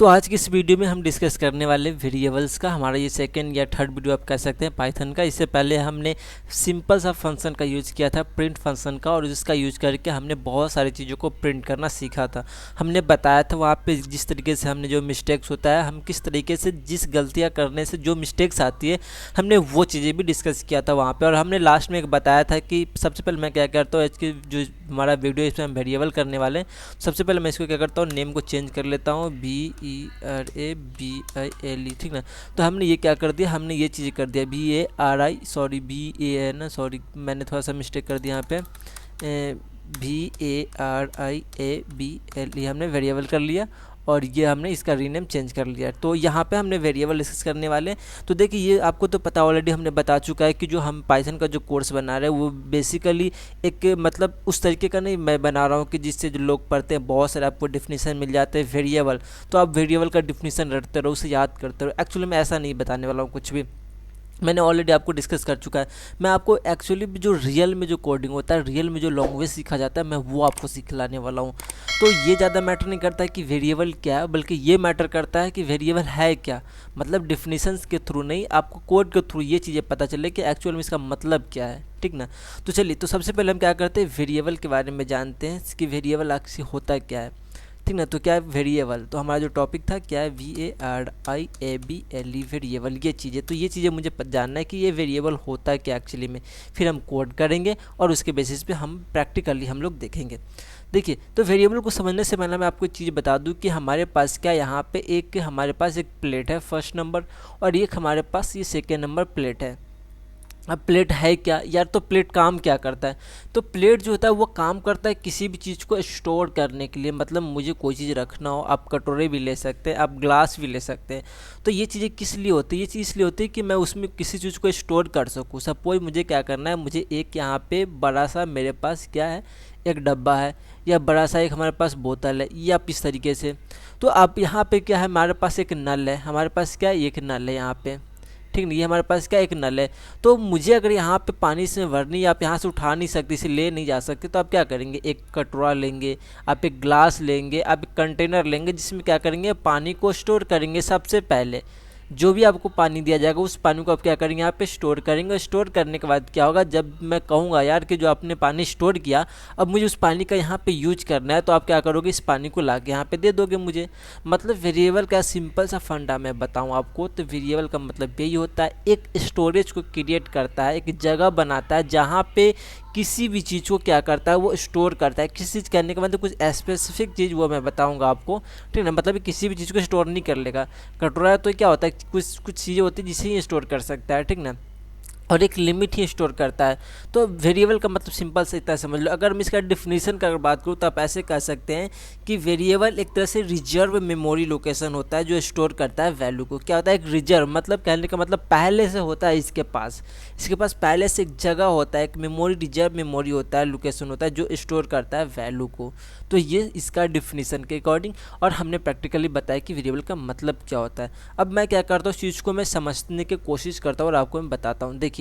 तो आज की इस वीडियो में हम डिस्कस करने वाले वेरिएबल्स का। हमारा ये सेकंड या थर्ड वीडियो आप कह सकते हैं पाइथन का। इससे पहले हमने सिंपल सा फंक्शन का यूज़ किया था, प्रिंट फंक्शन का, और जिसका यूज़ करके हमने बहुत सारी चीज़ों को प्रिंट करना सीखा था। हमने बताया था वहाँ पे जिस तरीके से हमने जो मिस्टेक्स होता है, हम किस तरीके से जिस गलतियाँ करने से जो मिस्टेक्स आती है, हमने वो चीज़ें भी डिस्कस किया था वहाँ पर। और हमने लास्ट में एक बताया था कि सबसे पहले मैं क्या करता हूँ, आज की जो हमारा वीडियो इसमें हम वेरिएबल करने वाले हैं, सबसे पहले मैं इसको क्या करता हूँ, नेम को चेंज कर लेता हूँ, VERABILE, ठीक ना। तो हमने ये क्या कर दिया, हमने ये चीज़ कर दिया BAN, मैंने थोड़ा सा मिस्टेक कर दिया यहाँ पे, VARIABLE हमने वेरिएबल कर लिया, और ये हमने इसका रीनेम चेंज कर लिया। तो यहाँ पे हमने वेरिएबल डिस्कस करने वाले हैं। तो देखिए, ये आपको तो पता ऑलरेडी हमने बता चुका है कि जो हम पाइथन का जो कोर्स बना रहे हैं वो बेसिकली एक मतलब उस तरीके का नहीं मैं बना रहा हूँ कि जिससे जो लोग पढ़ते हैं बहुत सारे आपको डिफिनीसन मिल जाते हैं वेरिएबल, तो आप वेरिएबल का डिफिनीसन रटते रहो, उसे याद करते रहो। एक्चुअली मैं ऐसा नहीं बताने वाला हूँ कुछ भी, मैंने ऑलरेडी आपको डिस्कस कर चुका है। मैं आपको एक्चुअली जो रियल में जो कोडिंग होता है, रियल में जो लैंग्वेज सीखा जाता है, मैं वो आपको सिखलाने वाला हूँ। तो ये ज़्यादा मैटर नहीं करता है कि वेरिएबल क्या है, बल्कि ये मैटर करता है कि वेरिएबल है क्या। मतलब डिफिनीशंस के थ्रू नहीं, आपको कोड के थ्रू ये चीज़ें पता चले कि एक्चुअल में इसका मतलब क्या है, ठीक ना। तो चलिए, तो सबसे पहले हम क्या करते हैं, वेरिएबल के बारे में जानते हैं कि वेरिएबल एक्चुअली होता क्या है, ठीक ना। तो क्या है वेरिएबल, तो हमारा जो टॉपिक था क्या है, VARIABLE वेरिएबल, ये चीज़ें। तो ये चीज़ें मुझे जानना है कि ये वेरिएबल होता है क्या एक्चुअली में, फिर हम कोड करेंगे और उसके बेसिस पे हम प्रैक्टिकली हम लोग देखेंगे। देखिए, तो वेरिएबल को समझने से पहले मैं आपको एक चीज़ बता दूं कि हमारे पास क्या, यहाँ पे हमारे पास एक प्लेट है फर्स्ट नंबर, और एक हमारे पास ये सेकेंड नंबर प्लेट है। अब प्लेट है क्या यार, तो प्लेट काम क्या करता है, तो प्लेट जो होता है वो काम करता है किसी भी चीज़ को स्टोर करने के लिए। मतलब मुझे कोई चीज़ रखना हो, आप कटोरे भी ले सकते हैं, आप ग्लास भी ले सकते हैं। तो ये चीज़ें किस लिए होती है, ये चीज़ इसलिए होती है कि मैं उसमें किसी चीज़ को स्टोर कर सकूँ। सपोज मुझे क्या करना है, मुझे एक यहाँ पे बड़ा सा मेरे पास क्या है, एक डब्बा है, या बड़ा सा एक हमारे पास बोतल है, या इस तरीके से। तो आप यहाँ पे क्या है, हमारे पास एक नल है, हमारे पास क्या है, एक नल है यहाँ पे, ठीक नहीं, ये हमारे पास क्या एक नल है। तो मुझे अगर यहाँ पे पानी से भरनी, आप यहाँ से उठा नहीं सकते, इसे ले नहीं जा सकते, तो आप क्या करेंगे, एक कटोरा लेंगे, आप एक ग्लास लेंगे, आप एक कंटेनर लेंगे, जिसमें क्या करेंगे, पानी को स्टोर करेंगे। सबसे पहले जो भी आपको पानी दिया जाएगा उस पानी को आप क्या करेंगे, यहाँ पे स्टोर करेंगे। स्टोर करने के बाद क्या होगा, जब मैं कहूँगा यार कि जो आपने पानी स्टोर किया, अब मुझे उस पानी का यहाँ पे यूज करना है, तो आप क्या करोगे, इस पानी को ला के यहाँ पे दे दोगे मुझे। मतलब वेरिएबल का सिंपल सा फंडा मैं बताऊँ आपको, तो वेरिएबल का मतलब यही होता है, एक स्टोरेज को क्रिएट करता है, एक जगह बनाता है जहाँ पे किसी भी चीज़ को क्या करता है, वो स्टोर करता है। किसी चीज़ करने के बाद कुछ स्पेसिफिक चीज़ वो मैं बताऊंगा आपको, ठीक है। मतलब किसी भी चीज़ को स्टोर नहीं कर लेगा। कटोरा तो क्या होता है, कुछ चीज़ें होती है जिसे ही स्टोर कर सकता है, ठीक ना, और एक लिमिट ही स्टोर करता है। तो वेरिएबल का मतलब सिंपल से इतना समझ लो। अगर मैं इसका डिफिनीसन का अगर बात करूँ तो आप ऐसे कह सकते हैं कि वेरिएबल एक तरह से रिजर्व मेमोरी लोकेशन होता है जो स्टोर करता है वैल्यू को। क्या होता है, एक रिजर्व, मतलब कहने का मतलब पहले से होता है इसके पास पहले से एक जगह होता है, एक मेमोरी, रिजर्व मेमोरी होता है, लोकेशन होता है जो स्टोर करता है वैल्यू को। तो ये इसका डिफिनीसन के अकॉर्डिंग, और हमने प्रैक्टिकली बताया कि वेरिएबल का मतलब क्या होता है। अब मैं क्या करता हूँ, इस चीज़ को मैं समझने की कोशिश करता हूँ और आपको मैं बताता हूँ। देखिए,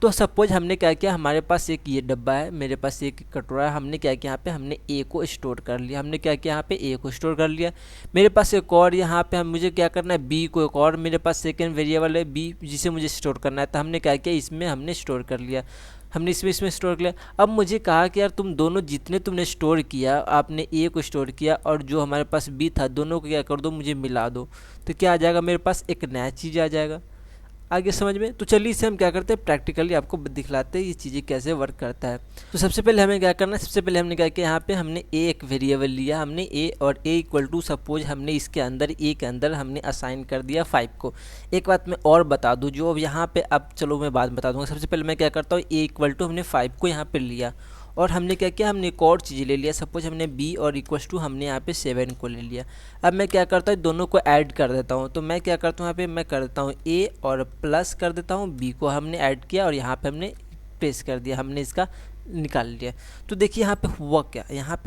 तो सपोज हमने क्या किया, हमारे पास एक ये डब्बा है, मेरे पास एक कटोरा है, हमने क्या किया, यहाँ पे हमने ए को स्टोर कर लिया। हमने क्या किया, यहाँ पे ए को स्टोर कर लिया। मेरे पास एक और यहाँ पे मुझे क्या करना है, बी को, एक और मेरे पास सेकेंड वेरिएबल है बी, जिसे मुझे स्टोर करना है। तो हमने क्या किया, इसमें हमने स्टोर कर लिया, हमने इसमें स्टोर किया। अब मुझे कहा कि यार तुम दोनों जितने तुमने स्टोर किया, आपने ए को स्टोर किया और जो हमारे पास बी था, दोनों को क्या कर दो, मुझे मिला दो। तो क्या आ जाएगा, मेरे पास एक नया चीज़ आ जाएगा। आगे समझ में? तो चलिए इसे हम क्या करते हैं, प्रैक्टिकली आपको दिखलाते हैं ये चीज़ें कैसे वर्क करता है। तो सबसे पहले हमें क्या करना है, सबसे पहले हमने क्या किया, यहाँ पे हमने ए एक वेरिएबल लिया, हमने ए और ए इक्वल टू, सपोज हमने इसके अंदर ए के अंदर हमने असाइन कर दिया 5 को। एक बात मैं और बता दूँ, जो अब यहाँ पे, अब चलो मैं बात बता दूँगा। सबसे पहले मैं क्या करता हूँ, ए इक्वल टू हमने 5 को यहाँ पर लिया, और हमने क्या किया, हमने एक और चीज़ ले लिया। सपोज हमने बी और इक्वल्स टू हमने यहाँ पे 7 को ले लिया। अब मैं क्या करता हूँ, दोनों को ऐड कर देता हूँ। तो मैं क्या करता हूँ, यहाँ पे मैं कर देता हूँ ए और प्लस कर देता हूँ बी को, हमने ऐड किया और यहाँ पे हमने प्रेस कर दिया, हमने इसका निकाल लिया। तो देखिए यहाँ पे हुआ क्या, यहाँ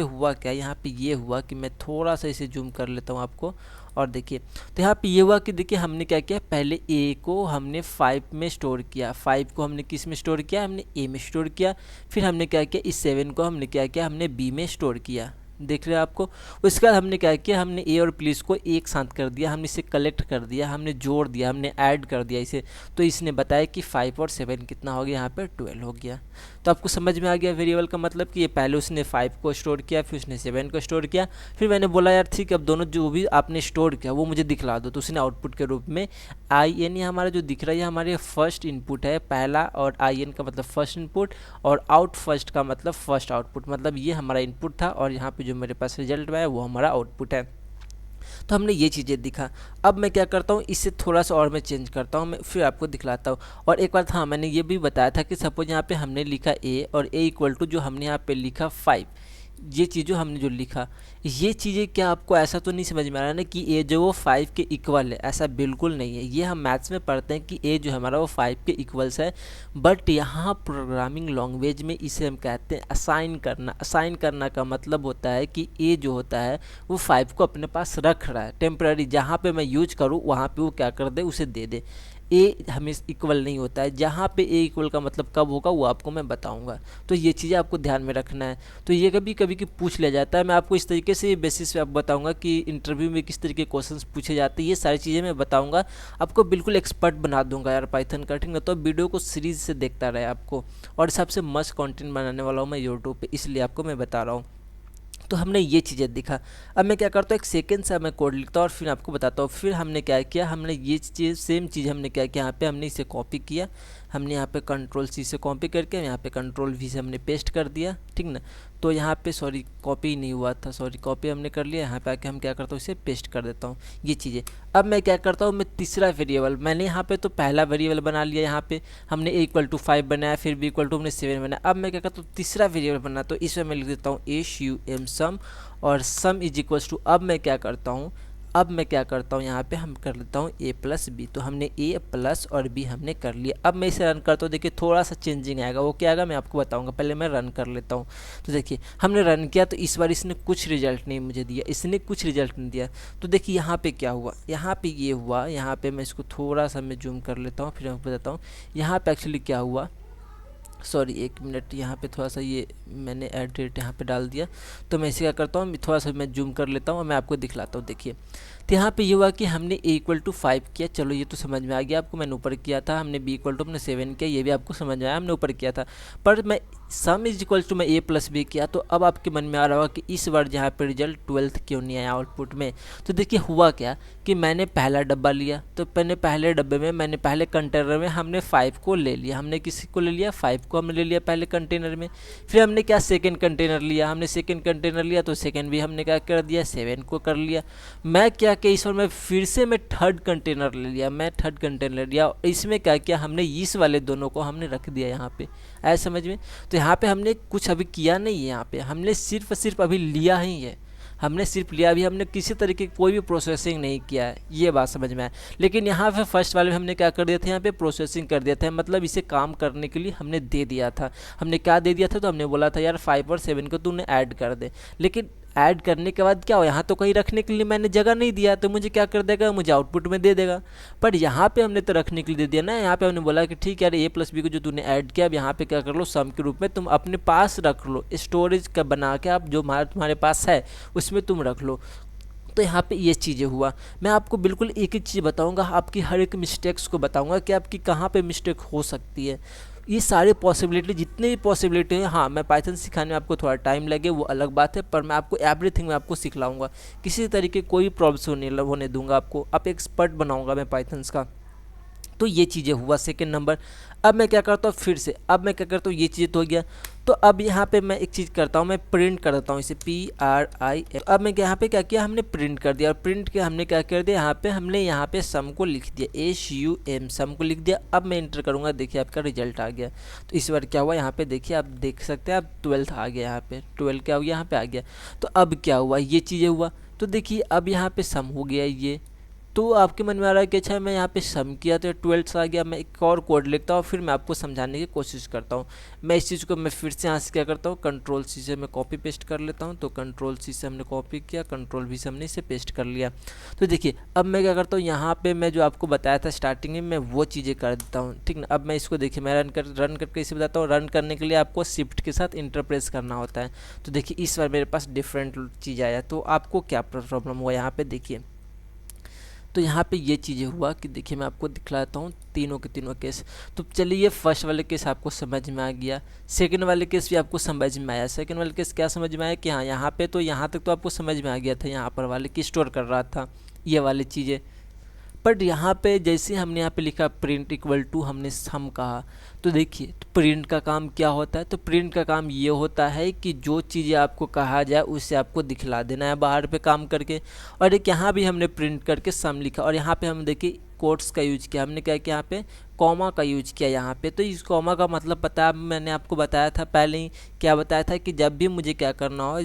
पे ये हुआ कि मैं थोड़ा सा इसे जूम कर लेता हूँ आपको, और देखिए, तो यहाँ पे ये हुआ कि देखिए हमने क्या किया, पहले ए को हमने 5 में स्टोर किया, 5 को हमने किस में स्टोर किया, हमने ए में स्टोर किया। फिर हमने क्या किया, इस 7 को हमने क्या किया, हमने बी में स्टोर किया, देख रहे हैं आपको। उसके बाद हमने क्या किया, हमने ए और प्लीज़ को एक साथ कर दिया, हमने इसे कलेक्ट कर दिया, हमने जोड़ दिया, हमने ऐड कर दिया इसे। तो इसने बताया कि 5 और 7 कितना हो गया, यहाँ पे 12 हो गया। तो आपको समझ में आ गया वेरिएबल का मतलब कि ये पहले उसने 5 को स्टोर किया, फिर उसने 7 को स्टोर किया, फिर मैंने बोला यार ठीक है अब दोनों जो भी आपने स्टोर किया वो मुझे दिखला दो। तो उसने आउटपुट के रूप में आई एन, हमारा जो दिख रहा है हमारे फर्स्ट इनपुट है पहला, और आई एन का मतलब फर्स्ट इनपुट, और आउट फर्स्ट का मतलब फर्स्ट आउटपुट, मतलब ये हमारा इनपुट था और यहाँ पे जो मेरे पास रिजल्ट में है वो हमारा आउटपुट है। तो हमने ये चीज़ें दिखा। अब मैं क्या करता हूँ, इससे थोड़ा सा और मैं चेंज करता हूँ, मैं फिर आपको दिखलाता हूँ। और एक बार हाँ मैंने ये भी बताया था कि सपोज यहाँ पे हमने लिखा ए, और ए इक्वल टू जो हमने यहाँ पे लिखा 5, ये चीज़ जो हमने जो लिखा, ये चीज़ें क्या आपको ऐसा तो नहीं समझ में आ रहा ना कि ए जो वो 5 के इक्वल है, ऐसा बिल्कुल नहीं है। ये हम मैथ्स में पढ़ते हैं कि ए जो हमारा वो 5 के इक्वल्स है, बट यहाँ प्रोग्रामिंग लैंग्वेज में इसे हम कहते हैं असाइन करना। असाइन करना का मतलब होता है कि ए जो होता है वो 5 को अपने पास रख रहा है टेम्पररी, जहाँ पे मैं यूज करूँ वहाँ पे वो क्या कर दे, उसे दे दे। ए हमें इक्वल नहीं होता है, जहाँ पे ए इक्वल का मतलब कब होगा वो आपको मैं बताऊंगा। तो ये चीज़ें आपको ध्यान में रखना है। तो ये कभी कभी कि पूछ लिया जाता है, मैं आपको इस तरीके से बेसिस पे आप बताऊंगा कि इंटरव्यू में किस तरीके के क्वेश्चंस पूछे जाते हैं, ये सारी चीज़ें मैं बताऊंगा, आपको बिल्कुल एक्सपर्ट बना दूंगा यार पाइथन का, ठीक ना। तो वीडियो को सीरीज से देखता रहे आपको, और सबसे मस्त कंटेंट बनाने वाला हूँ मैं यूट्यूब पे, इसलिए आपको मैं बता रहा हूँ। तो हमने ये चीज़ें दिखा। अब मैं क्या करता हूँ, एक सेकंड से मैं कोड लिखता हूँ और फिर आपको बताता हूँ। फिर हमने क्या किया, हमने ये चीज़ सेम चीज़ हमने क्या किया, यहाँ पे हमने इसे कॉपी किया, हमने यहाँ पे कंट्रोल सी से कॉपी करके यहाँ पे कंट्रोल वी से हमने पेस्ट कर दिया, ठीक ना। तो यहाँ पे सॉरी कॉपी नहीं हुआ था, सॉरी कॉपी हमने कर लिया, यहाँ पे आके हम क्या करता हूँ, इसे पेस्ट कर देता हूँ ये चीज़ें। अब मैं क्या करता हूँ, मैं तीसरा वेरिएबल, मैंने यहाँ पे तो पहला वेरिएबल बना लिया, यहाँ पे हमने ए इक्वल टू 5 बनाया, फिर बी इक्वल टू हमने 7 बनाया। अब मैं क्या करता हूँ, तीसरा वेरिएबल बना, तो इसमें मैं लिख देता हूँ एम सम, और सम इज इक्वल्स टू, अब मैं क्या करता हूँ, यहाँ पे हम कर लेता हूँ ए प्लस बी। तो हमने ए प्लस और बी हमने कर लिया। अब मैं इसे रन करता हूँ, देखिए थोड़ा सा चेंजिंग आएगा, वो क्या आएगा मैं आपको बताऊंगा, पहले मैं रन कर लेता हूँ। तो देखिए हमने रन किया, तो इस बार इसने कुछ रिजल्ट नहीं मुझे दिया, इसने कुछ रिजल्ट नहीं दिया। तो देखिए यहाँ पे क्या हुआ, यहाँ पे ये हुआ, यहाँ पे मैं इसको थोड़ा सा मैं जूम कर लेता हूँ, फिर मैं बताता हूँ यहाँ पे एक्चुअली क्या हुआ। सॉरी एक मिनट, यहाँ पे थोड़ा सा ये मैंने एड रेट यहाँ पे डाल दिया। तो मैं इसे क्या करता हूँ, थोड़ा सा मैं जूम कर लेता हूँ और मैं आपको दिखलाता हूँ। देखिए तो यहाँ पे ये हुआ कि हमने ए इक्वल टू 5 किया, चलो ये तो समझ में आ गया आपको, मैंने ऊपर किया था, हमने बी इक्वल टू हमने 7 किया, ये भी आपको समझ में आया, हमने ऊपर किया था। पर मैं सम इज इक्वल टू मैं ए प्लस बी किया, तो अब आपके मन में आ रहा होगा कि इस बार जहाँ पे रिजल्ट 12 क्यों नहीं आया आउटपुट में। तो देखिए हुआ क्या कि मैंने पहला डब्बा लिया, तो मैंने पहले डब्बे में, मैंने पहले कंटेनर में हमने 5 को ले लिया, हमने किसी को ले लिया 5 को हमने ले लिया पहले कंटेनर में। फिर हमने क्या सेकंड कंटेनर लिया, हमने सेकंड कंटेनर लिया, तो सेकंड भी हमने क्या कर दिया 7 को कर लिया। मैं क्या किया इस बार मैं फिर से मैं थर्ड कंटेनर ले लिया, मैं थर्ड कंटेनर लिया, इसमें क्या किया हमने इस वाले दोनों को हमने रख दिया यहाँ पे, ऐसे समझ में। तो यहाँ पे हमने कुछ अभी किया नहीं है, यहाँ पे हमने सिर्फ अभी लिया ही है, हमने सिर्फ लिया, अभी हमने किसी तरीके की कोई भी प्रोसेसिंग नहीं किया है, ये बात समझ में आए। लेकिन यहाँ पे फर्स्ट वाले में हमने क्या कर दिया था, यहाँ पे प्रोसेसिंग कर दिया था, मतलब इसे काम करने के लिए हमने दे दिया था। हमने क्या दे दिया था, तो हमने बोला था यार 5 और 7 को तूने ऐड कर दे, लेकिन ऐड करने के बाद क्या हो, यहाँ तो कहीं रखने के लिए मैंने जगह नहीं दिया, तो मुझे क्या कर देगा, मुझे आउटपुट में दे देगा। पर यहाँ पे हमने तो रखने के लिए दे दिया ना, यहाँ पे हमने बोला कि ठीक है यार ए प्लस बी को जो तूने ऐड किया, अब यहाँ पे क्या कर लो सम के रूप में तुम अपने पास रख लो, स्टोरेज का बना के आप जो तुम्हारे पास है उसमें तुम रख लो। तो यहाँ पे ये चीज़ें हुआ। मैं आपको बिल्कुल एक एक चीज़ बताऊंगा, आपकी हर एक मिस्टेक्स को बताऊंगा कि आपकी कहाँ पे मिस्टेक हो सकती है। ये सारे पॉसिबिलिटी जितने भी पॉसिबिलिटी हैं, हाँ मैं पाइथन सिखाने में आपको थोड़ा टाइम लगे वो अलग बात है, पर मैं आपको एवरीथिंग में आपको सिखलाऊंगा, किसी तरीके कोई प्रॉब्लम नहीं होने दूंगा आपको, आप एक्सपर्ट बनाऊंगा मैं पाइथन्स का। तो ये चीज़ें हुआ सेकंड नंबर। अब मैं क्या करता हूँ फिर से, अब मैं क्या करता हूँ, ये चीज़ तो हो गया। तो अब यहाँ पे मैं एक चीज़ करता हूँ, मैं प्रिंट कर देता हूँ इसे PRINT। अब मैं यहाँ पे क्या किया, हमने प्रिंट कर दिया, और प्रिंट के हमने क्या कर दिया, हमने यहाँ पे सम को लिख दिया, SUM सम को लिख दिया। अब मैं इंटर करूँगा, देखिए आपका रिजल्ट आ गया। तो इस बार क्या हुआ, यहाँ पे देखिए आप देख सकते हैं, अब 12 आ गया, यहाँ पे 12 क्या हो गया, यहाँ पे आ गया। तो अब क्या हुआ, ये चीज़ें हुआ। तो देखिए अब यहाँ पे सम हो गया, ये तो आपके मन में आ रहा है कि अच्छा मैं यहाँ पे सम किया तो 12 आ गया, मैं एक और कोड लिखता हूँ फिर मैं आपको समझाने की कोशिश करता हूँ। मैं इस चीज़ को मैं फिर से यहाँ से क्या करता हूँ, कंट्रोल सी से मैं कॉपी पेस्ट कर लेता हूँ। तो कंट्रोल सी से हमने कॉपी किया, कंट्रोल वी से हमने इसे पेस्ट कर लिया। तो देखिए अब मैं क्या करता हूँ, यहाँ पे मैं जो आपको बताया था स्टार्टिंग में मैं वो चीज़ें कर देता हूँ, ठीक ना। अब मैं इसको देखिए मैं रन करके इसे बताता हूँ। रन करने के लिए आपको शिफ्ट के साथ इंटर प्रेस करना होता है। तो देखिए इस बार मेरे पास डिफरेंट चीज़ आया। तो आपको क्या प्रॉब्लम हुआ यहाँ पे देखिए, तो यहाँ पे ये चीज़ें हुआ कि देखिए मैं आपको दिखलाता हूँ तीनों के तीनों केस। तो चलिए ये फर्स्ट वाले केस आपको समझ में आ गया, सेकंड वाले केस भी आपको समझ में आया। सेकंड वाले केस क्या समझ में आया कि हाँ यहाँ पे तो यहाँ तक तो आपको समझ में आ गया था, यहाँ पर वाले की स्टोर कर रहा था ये वाली चीज़ें। बट यहाँ पे जैसे हमने यहाँ पे लिखा प्रिंट इक्वल टू हमने सम कहा, तो देखिए तो प्रिंट का काम क्या होता है, तो प्रिंट का काम ये होता है कि जो चीज़ें आपको कहा जाए उसे आपको दिखला देना है बाहर पे काम करके। और एक यहाँ भी हमने प्रिंट करके सम लिखा और यहाँ पे हम देखिए कोट्स का यूज किया, हमने क्या किया यहाँ पे कॉमा का यूज किया यहाँ पे। तो इस कॉमा का मतलब पता है, मैंने आपको बताया था पहले ही, क्या बताया था कि जब भी मुझे क्या करना हो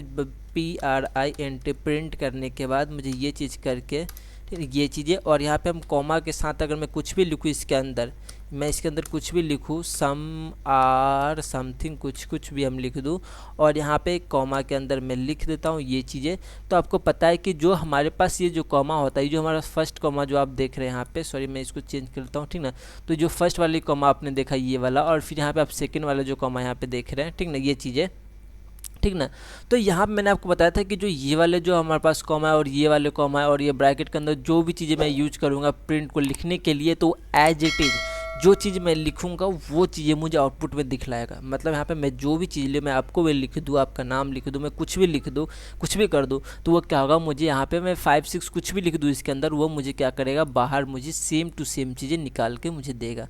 PRINT प्रिंट करने के बाद मुझे ये चीज़ करके ये चीज़ें, और यहाँ पे हम कॉमा के साथ अगर मैं कुछ भी लिखूँ इसके अंदर, मैं इसके अंदर कुछ भी लिखूँ सम आर समथिंग कुछ भी हम लिख दूँ और यहाँ पे कॉमा के अंदर मैं लिख देता हूँ ये चीज़ें। तो आपको पता है कि जो हमारे पास ये जो कॉमा होता है, जो हमारा फर्स्ट कॉमा जो आप देख रहे हैं यहाँ पे, सॉरी मैं इसको चेंज करता हूँ, ठीक ना। तो जो फर्स्ट वाली कॉमा आपने देखा ये वाला, और फिर यहाँ पे आप सेकेंड वाला जो कॉमा यहाँ पे देख रहे हैं, ठीक ना, ये चीज़ें, ठीक ना। तो यहाँ पे मैंने आपको बताया था कि जो ये वाले जो हमारे पास कॉमा है और ये वाले कॉमा है और ये ब्रैकेट के अंदर जो भी चीज़ें मैं यूज करूँगा प्रिंट को लिखने के लिए, तो एज इट इज़ जो चीज़ मैं लिखूँगा वो चीज़ें मुझे आउटपुट में दिखलाएगा। मतलब यहाँ पे मैं जो भी चीज़ ले, मैं आपको भी लिख दूँ, आपका नाम लिख दूँ, मैं कुछ भी लिख दूँ, कुछ भी कर दूँ, तो वो क्या होगा, मुझे यहाँ पे मैं 5 6 कुछ भी लिख दूँ इसके अंदर, वो मुझे क्या करेगा, बाहर मुझे सेम टू सेम चीज़ें निकाल के मुझे देगा।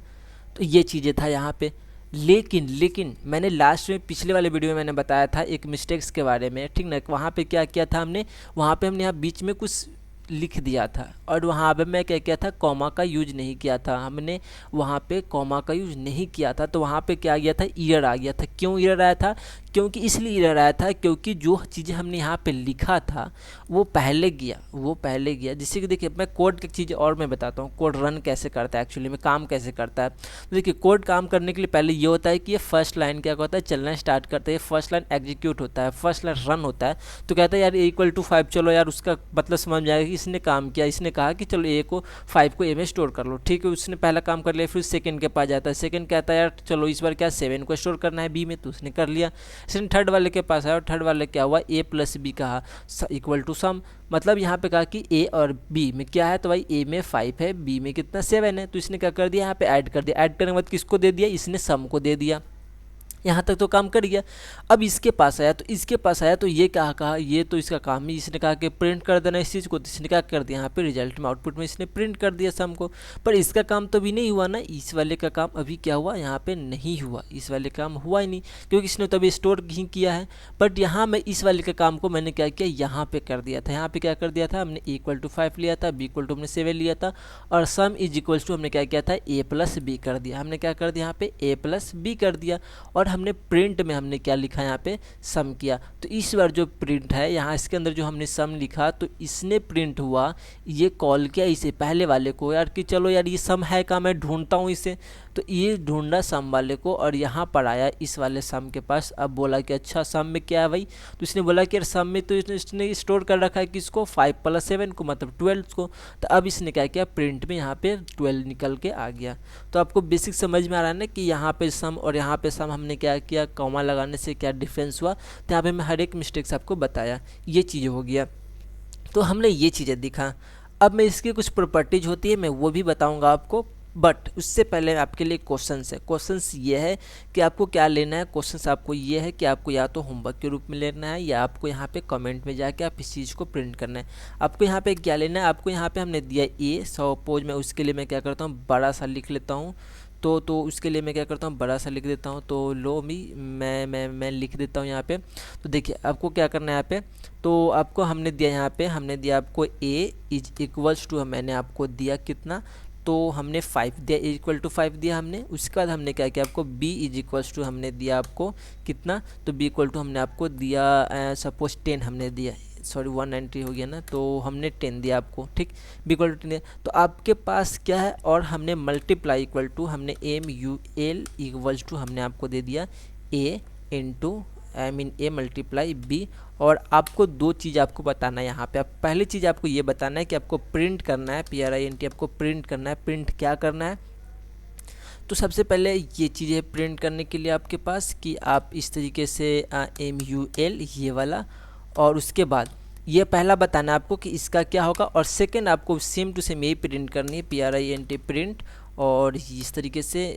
तो ये चीज़ें था यहाँ पे। लेकिन मैंने लास्ट में पिछले वाले वीडियो में मैंने बताया था एक मिस्टेक्स के बारे में, ठीक ना। वहाँ पे क्या किया था हमने, वहाँ पे हमने यहाँ बीच में कुछ लिख दिया था और वहाँ पे मैं क्या किया था, कॉमा का यूज नहीं किया था, हमने वहाँ पे कॉमा का यूज नहीं किया था। तो वहाँ पे क्या आ गया था, एरर आ गया था। क्यों एरर आया था, क्योंकि इसलिए एरर आया था क्योंकि जो चीज़ें हमने यहाँ पे लिखा था वो पहले गया। जिससे कि देखिए मैं कोड की चीज़ और मैं बताता हूँ, कोड रन कैसे करता है, एक्चुअली में काम कैसे करता है। तो देखिए कोड काम करने के लिए पहले ये होता है कि ये फर्स्ट लाइन क्या होता है, चलना स्टार्ट करता है, फर्स्ट लाइन एग्जीक्यूट होता है, फर्स्ट लाइन रन होता है। तो कहता है यार A=5, चलो यार उसका मतलब समझ में आएगा कि इसने काम किया, इसने कहा कि चलो A5 को A में स्टोर कर लो, ठीक है, उसने पहला काम कर लिया। फिर सेकंड के पास जाता है, सेकंड कहता है यार चलो इस बार क्या 7 को स्टोर करना है B में, तो उसने कर लिया। सेकंड थर्ड वाले के पास आया और थर्ड वाले क्या हुआ, A+B कहा इक्वल टू सम। मतलब यहाँ पे कहा कि A और B में क्या है, तो भाई A में 5 है, B में कितना 7 है, तो इसने क्या कर दिया, यहाँ पे ऐड कर दिया। ऐड करने के बाद किसको दे दिया, इसने सम को दे दिया। यहाँ तक तो काम कर गया। अब इसके पास आया तो ये क्या कहा, ये तो इसका काम ही, इसने कहा कि प्रिंट कर देना इस चीज़ को, तो इसने क्या कर दिया, यहाँ पे रिजल्ट में आउटपुट में इसने प्रिंट कर दिया सम को। पर इसका काम तो अभी नहीं हुआ ना, इस वाले का काम अभी क्या हुआ, यहाँ पे नहीं हुआ, इस वाले काम हुआ ही नहीं क्योंकि इसने तो अभी स्टोर ही किया है। बट यहाँ मैं इस वाले के काम को मैंने क्या किया, यहाँ पे कर दिया था। यहाँ पे क्या कर दिया था, हमने A=5 लिया था, B= हमने 7 लिया था और सम इज हमने क्या किया था, A+B कर दिया। हमने क्या कर दिया, यहाँ पे A+B कर दिया और हमने प्रिंट में हमने क्या लिखा, यहाँ पे सम किया। तो इस बार जो प्रिंट है यहाँ इसके अंदर जो हमने सम लिखा, तो इसने प्रिंट हुआ, ये कॉल किया इसे पहले वाले को यार कि चलो यार ये सम है का, मैं ढूंढता हूँ इसे। तो ये ढूंढा सम वाले को और यहाँ पर आया इस वाले सम के पास। अब बोला कि अच्छा सम में क्या है भाई, तो इसने बोला कि यार सम में तो इसने स्टोर कर रखा है किसको, 5 + 7 को, मतलब 12 को। तो अब इसने क्या किया, प्रिंट में यहाँ पे 12 निकल के आ गया। तो आपको बेसिक समझ में आ रहा है ना कि यहाँ पे सम और यहाँ पे सम हमने क्या किया, कॉमा लगाने से क्या डिफरेंस हुआ। तो यहाँ पे मैं हर एक मिस्टेक्स आपको बताया, ये चीज़ हो गया। तो हमने ये चीज़ें दिखा। अब मैं इसकी कुछ प्रॉपर्टीज होती है मैं वो भी बताऊंगा आपको, बट उससे पहले आपके लिए क्वेश्चंस है। क्वेश्चंस ये है कि आपको क्या लेना है, क्वेश्चंस आपको ये है कि आपको या तो होमवर्क के रूप में लेना है या आपको यहाँ पे कमेंट में जाके आप इस चीज़ को प्रिंट करना है। आपको यहाँ पे क्या लेना है, आपको यहाँ पे हमने दिया A, सपोज मैं उसके लिए मैं क्या करता हूँ, बड़ा सा लिख लेता हूँ। तो उसके लिए मैं क्या करता हूँ, बड़ा सा लिख देता हूँ। तो लो मैं लिख देता हूँ यहाँ पे। तो देखिए आपको क्या करना है यहाँ पे, तो आपको हमने दिया यहाँ पे, हमने दिया आपको A=, मैंने आपको दिया कितना, तो हमने 5 दिया, A=5 दिया हमने। उसके बाद हमने क्या किया, आपको B= हमने दिया आपको कितना, तो B= हमने आपको दिया सपोज 10 हमने दिया। सॉरी 190 हो गया ना, तो हमने 10 दिया आपको, ठीक, बी इक्वल टू 10 दिया। तो आपके पास क्या है, और हमने मल्टीप्लाई इक्वल टू हमने M U L equals to हमने आपको दे दिया A into A multiply B. और आपको दो चीज़ आपको बताना है यहाँ पे। आप पहली चीज़ आपको ये बताना है कि आपको प्रिंट करना है, PRINT आपको प्रिंट करना है। प्रिंट क्या करना है, तो सबसे पहले ये चीज़ें प्रिंट करने के लिए आपके पास कि आप इस तरीके से MUL ये वाला, और उसके बाद ये पहला बताना है आपको कि इसका क्या होगा, और सेकंड आपको सेम टू सेम यही प्रिंट करनी है, PRINT प्रिंट, और इस तरीके से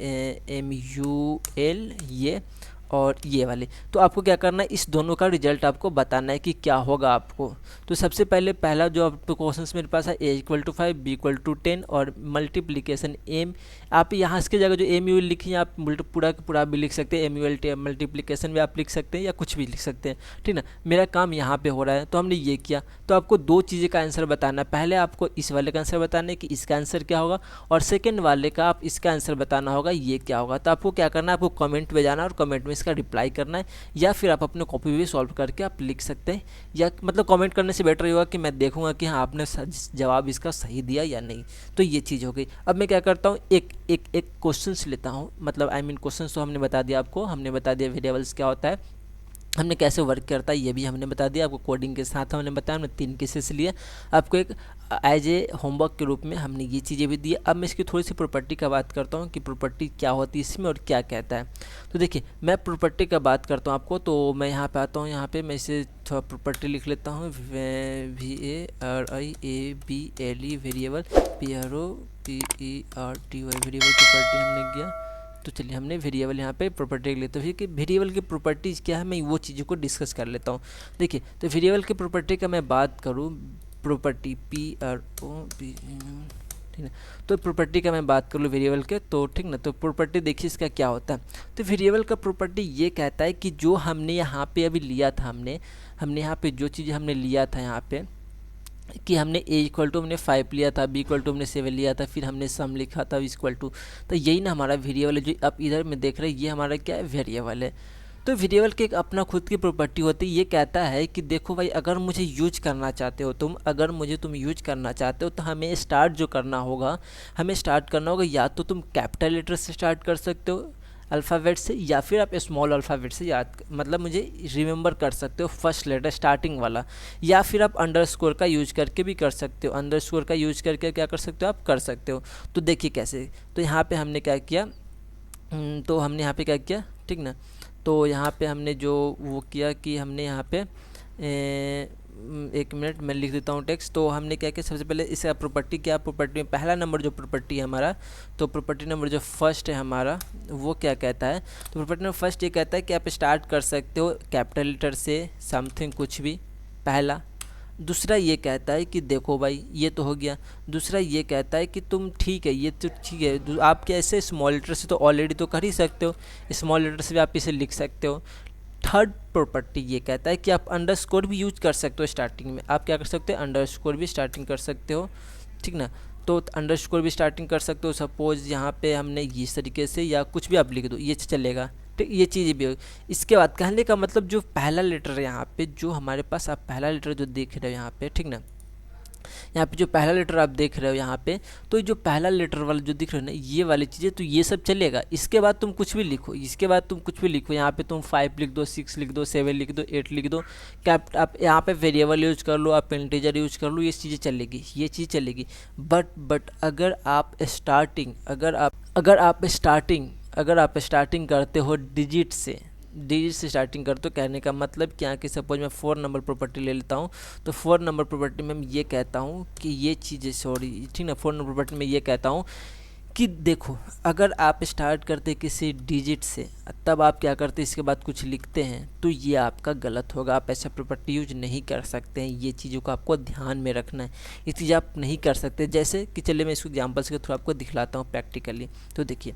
MUL ये और ये वाले। तो आपको क्या करना है, इस दोनों का रिजल्ट आपको बताना है कि क्या होगा आपको। तो सबसे पहले पहला जो आपको क्वेश्चन मेरे पास है, A = 5 B = 10 और मल्टीप्लिकेशन एम, आप यहाँ इसके जगह जो MUL लिखिए आप पूरा का पूरा भी लिख सकते हैं, MULT मल्टीप्लिकेशन भी आप लिख सकते हैं या कुछ भी लिख सकते हैं, ठीक ना। मेरा काम यहाँ पे हो रहा है तो हमने ये किया। तो आपको दो चीज़ें का आंसर बताना है, पहले आपको इस वाले का आंसर बताना है कि इसका आंसर क्या होगा, और सेकेंड वाले का आप इसका आंसर बताना होगा ये क्या होगा। तो आपको क्या करना है, आपको कमेंट में जाना और कमेंट में इसका रिप्लाई करना है, या फिर आप अपने कॉपी भी सॉल्व करके आप लिख सकते हैं, या मतलब कमेंट करने से बेटर होगा कि मैं देखूंगा कि हाँ आपने जवाब इसका सही दिया या नहीं। तो ये चीज़ हो गई। अब मैं क्या करता हूँ, एक क्वेश्चंस लेता हूँ, मतलब क्वेश्चंस तो हमने बता दिया आपको, हमने बता दिया वेरिएबल्स क्या होता है, हमने कैसे वर्क करता है ये भी हमने बता दिया आपको, कोडिंग के साथ हमने बताया। हमने 3 केसेस लिए आपको एक एज ए होमवर्क के रूप में, हमने ये चीज़ें भी दी। अब मैं इसकी थोड़ी सी प्रॉपर्टी का बात करता हूँ कि प्रॉपर्टी क्या होती है इसमें और क्या कहता है। तो देखिए मैं प्रॉपर्टी का बात करता हूँ आपको, तो मैं यहाँ पे आता हूँ, यहाँ पे मैं इसे थोड़ा प्रॉपर्टी लिख लेता हूँ, VARIABLE variable, PROPERTY variable property हमने किया। तो चलिए हमने वेरिएबल यहाँ पे प्रॉपर्टी लिख लेते हैं कि वेरिएबल की प्रॉपर्टीज़ क्या है, मैं वो चीज़ों को डिस्कस कर लेता हूँ। देखिए तो वेरिएबल की प्रॉपर्टी का मैं बात करूँ, प्रॉपर्टी PROP, ठीक है। तो प्रॉपर्टी का मैं बात कर लूँ वेरिएबल के, तो ठीक ना। तो प्रॉपर्टी देखिए इसका क्या होता है। तो वेरिएबल का प्रॉपर्टी ये कहता है कि जो हमने यहाँ पे अभी लिया था, हमने यहाँ पे जो चीज़ हमने लिया था यहाँ पे, कि हमने A = हमने 5 लिया था, B = हमने 7 लिया था, फिर हमने सम लिखा था इक्वल टू, तो यही ना हमारा वेरिएबल है। जो आप इधर में देख रहे हैं ये हमारा क्या है, वेरिएबल है। तो वेरिएबल की एक अपना खुद की प्रॉपर्टी होती है, ये कहता है कि देखो भाई अगर मुझे यूज करना चाहते हो तुम, अगर मुझे तुम यूज करना चाहते हो तो हमें स्टार्ट जो करना होगा, या तो तुम कैपिटल लेटर से स्टार्ट कर सकते हो अल्फ़ाबेट से, या फिर आप स्मॉल अल्फ़ाबेट से मतलब मुझे रिमेंबर कर सकते हो फर्स्ट लेटर स्टार्टिंग वाला, या फिर आप अंडरस्कोर का यूज करके भी कर सकते हो। अंडरस्कोर का यूज करके क्या कर सकते हो, आप कर सकते हो। तो देखिए कैसे, तो यहाँ पे हमने क्या किया, तो हमने यहाँ पे क्या किया, ठीक ना। तो यहाँ पे हमने जो वो किया कि हमने यहाँ पे एक मिनट मैं लिख देता हूँ टेक्स्ट। तो हमने क्या किया, सबसे पहले इसका प्रॉपर्टी क्या, प्रॉपर्टी में पहला नंबर जो प्रॉपर्टी है हमारा, तो प्रॉपर्टी नंबर जो फर्स्ट है हमारा वो क्या कहता है, तो प्रॉपर्टी नंबर फर्स्ट ये कहता है कि आप स्टार्ट कर सकते हो कैपिटल लेटर से समथिंग कुछ भी, पहला। दूसरा ये कहता है कि देखो भाई ये तो हो गया। दूसरा ये कहता है कि तुम ठीक है, ये तो ठीक है, आप कैसे स्मॉल लेटर से तो ऑलरेडी तो कर ही सकते हो, स्मॉल लेटर से भी आप इसे लिख सकते हो। थर्ड प्रॉपर्टी ये कहता है कि आप अंडरस्कोर भी यूज कर सकते हो स्टार्टिंग में, आप क्या कर सकते हो, अंडरस्कोर भी स्टार्टिंग कर सकते हो, ठीक ना। तो अंडरस्कोर भी स्टार्टिंग कर सकते हो, सपोज यहाँ पे हमने इस तरीके से, या कुछ भी आप लिख दो ये चलेगा, ठीक, ये चीज़ भी होगी। इसके बाद कहने का मतलब जो पहला लेटर है यहाँ पे, जो हमारे पास आप पहला लेटर जो देख रहे हो यहाँ पे, ठीक ना, यहाँ पे जो पहला लेटर आप देख रहे हो यहाँ पे, तो जो पहला लेटर वाला जो दिख रहा है ना, ये वाली चीज़ें, तो ये सब चलेगा। इसके बाद तुम कुछ भी लिखो, यहाँ पे तुम 5 लिख दो, 6 लिख दो, 7 लिख दो, 8 लिख दो, आप यहाँ पे वेरिएबल यूज कर लो, आप इंटीजर यूज कर लो, ये चीज़ें चलेगी, ये चीज़ चलेगी। बट अगर आप स्टार्टिंग करते हो डिजिट से स्टार्टिंग कर, तो कहने का मतलब क्या कि सपोज मैं 4 नंबर प्रॉपर्टी ले लेता हूँ, तो 4 नंबर प्रॉपर्टी में मैं ये कहता हूँ कि ये चीज़ें, सॉरी ठीक ना, 4 नंबर प्रॉपर्टी में ये कहता हूँ कि देखो अगर आप स्टार्ट करते किसी डिजिट से, तब आप क्या करते इसके बाद कुछ लिखते हैं, तो ये आपका गलत होगा। आप ऐसा प्रॉपर्टी यूज नहीं कर सकते हैं, ये चीज़ों को आपको ध्यान में रखना है, ये चीज़ आप नहीं कर सकते। जैसे कि चलिए मैं इसको एग्जाम्पल्स के थ्रू आपको दिखलाता हूँ प्रैक्टिकली। तो देखिए,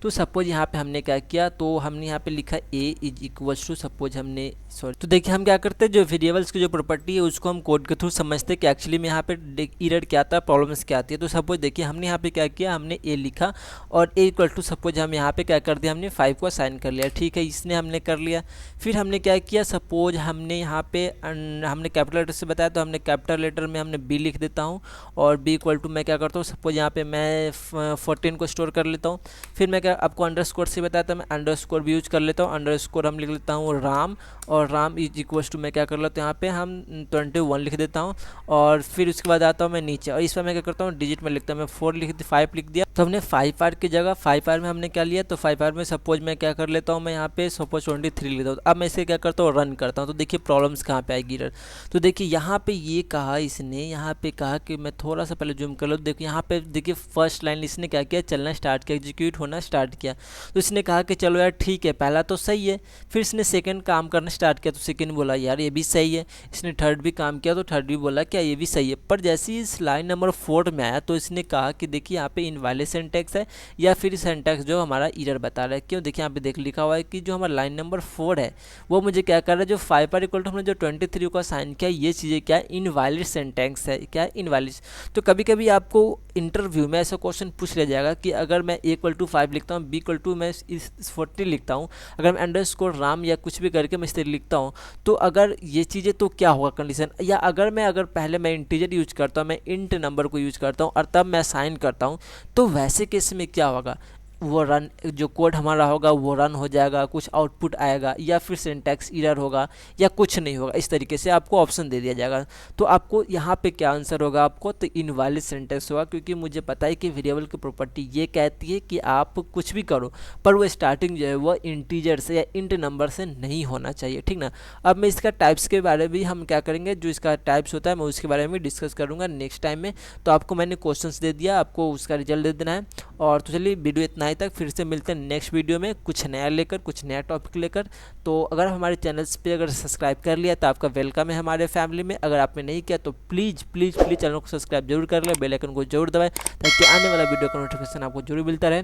तो सपोज यहाँ पे हमने क्या किया, तो हमने यहाँ पे लिखा a is equals to, suppose हमने सॉरी, तो देखिए हम क्या करते हैं, जो वेरिएबल्स की जो प्रॉपर्टी है उसको हम कोड के थ्रू समझते हैं कि एक्चुअली में यहाँ पे एरर क्या आता है, प्रॉब्लम्स क्या आती है। तो सपोज देखिए हमने यहाँ पे क्या किया, हमने a लिखा और a इक्वल टू सपोज हम यहाँ पे क्या कर दिया, हमने 5 को असाइन कर लिया, ठीक है, इसने हमने कर लिया। फिर हमने क्या किया, सपोज हमने यहाँ पे हमने कैपिटल लेटर से बताया, तो हमने कैपिटल लेटर में हमने b लिख देता हूँ और b इक्वल टू मैं क्या करता हूँ, सपोज यहाँ पे मैं 14 को स्टोर कर लेता हूँ। फिर मैं क्या आपको अंडरस्कोर से बताया था, मैं अंडरस्कोर भी यूज कर लेता हूँ, अंडरस्कोर हम लिख लेता हूँ राम, और राम इज इक्वल्स टू मैं क्या कर लेता हूँ, यहाँ पे हम 21 लिख देता हूँ। और फिर उसके बाद आता हूँ मैं नीचे, और इस पर मैं क्या करता हूँ, डिजिट में लिखता हूँ, मैं 4 लिख दी, 5 लिख दिया। तो हमने 5 आर की जगह 5 आर में हमने क्या लिया, तो 5 आर में सपोज मैं क्या कर लेता हूँ, मैं यहाँ पे सपोज 23 लिख देता हूँ। अब मैं इसे क्या करता हूँ, रन करता हूँ। तो देखिए प्रॉब्लम्स कहाँ पे आएगी एरर। तो देखिए यहाँ पे ये कहा इसने, यहाँ पे कहा कि मैं थोड़ा सा पहले जूम कर लो, देखिए यहाँ पे देखिए फर्स्ट लाइन इसने क्या किया, चलना स्टार्ट किया, एग्जीक्यूट होना स्टार्ट किया। तो इसने कहा कि चलो यार ठीक है, पहला तो सही है। फिर इसने सेकंड काम करना स्टार्ट किया, तो सेकंड बोला यार ये भी सही है। इसने थर्ड भी काम किया, तो थर्ड भी बोला क्या ये भी सही है। पर जैसे ही इस लाइन नंबर 4 में आया, तो इसने कहा कि देखिए यहाँ पे इनवैलिड सिंटैक्स है, या फिर सिंटैक्स जो हमारा एरर बता रहा है। क्यों, देखिए यहाँ पे देख लिखा हुआ है कि जो हमारा लाइन नंबर 4 है वो मुझे क्या कर रहा है, जो 5 आर इक्वल टू हमने जो 23 को असाइन किया, ये चीज़ें क्या इनवैलिड सिंटैक्स है, क्या इनवैलिड। तो कभी कभी आपको इंटरव्यू में ऐसा क्वेश्चन पूछ लिया जाएगा कि अगर मैं a इक्वल टू 5 लिखता हूँ, b इक्वल टू मैं इस 40 लिखता हूँ, अगर मैं अंडरस्कोर राम या कुछ भी करके मैं इस तरह लिखता हूँ, तो अगर ये चीज़ें तो क्या होगा कंडीशन। या अगर पहले मैं इंटीजर यूज करता हूँ, मैं इंट नंबर को यूज करता हूँ और तब मैं असाइन करता हूँ, तो वैसे केस में क्या होगा, वो रन जो कोड हमारा होगा वो रन हो जाएगा, कुछ आउटपुट आएगा, या फिर सिंटैक्स एरर होगा, या कुछ नहीं होगा। इस तरीके से आपको ऑप्शन दे दिया जाएगा। तो आपको यहाँ पे क्या आंसर होगा, आपको तो इनवैलिड सिंटैक्स होगा, क्योंकि मुझे पता है कि वेरिएबल की प्रॉपर्टी ये कहती है कि आप कुछ भी करो पर वो स्टार्टिंग जो है वो इंटीजर से या इंट नंबर से नहीं होना चाहिए, ठीक ना। अब मैं इसका टाइप्स के बारे में भी हम क्या करेंगे, जो इसका टाइप्स होता है मैं उसके बारे में डिस्कस करूँगा नेक्स्ट टाइम में। तो आपको मैंने क्वेश्चन दे दिया, आपको उसका रिजल्ट दे देना है। और तो चलिए वीडियो इतना ही तक, फिर से मिलते हैं नेक्स्ट वीडियो में कुछ नया लेकर, कुछ नया टॉपिक लेकर। तो अगर हमारे चैनल्स पे अगर सब्सक्राइब कर लिया तो आपका वेलकम है हमारे फैमिली में। अगर आपने नहीं किया तो प्लीज़ प्लीज़ प्लीज़ चैनल को सब्सक्राइब जरूर कर लें, बेल आइकन को जरूर दबाएं, ताकि आने वाला वीडियो का नोटिफिकेशन आपको जरूर मिलता रहे।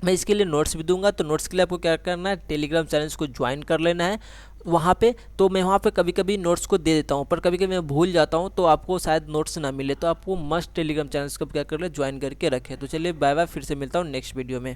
मैं इसके लिए नोट्स भी दूंगा, तो नोट्स के लिए आपको क्या करना है, टेलीग्राम चैनल्स को ज्वाइन कर लेना है वहाँ पे। तो मैं वहाँ पे कभी कभी नोट्स को दे देता हूँ, पर कभी कभी मैं भूल जाता हूँ, तो आपको शायद नोट्स ना मिले, तो आपको मस्ट टेलीग्राम चैनल्स को क्या कर ले, ज्वाइन करके रखें। तो चलिए बाय बाय, फिर से मिलता हूँ नेक्स्ट वीडियो में।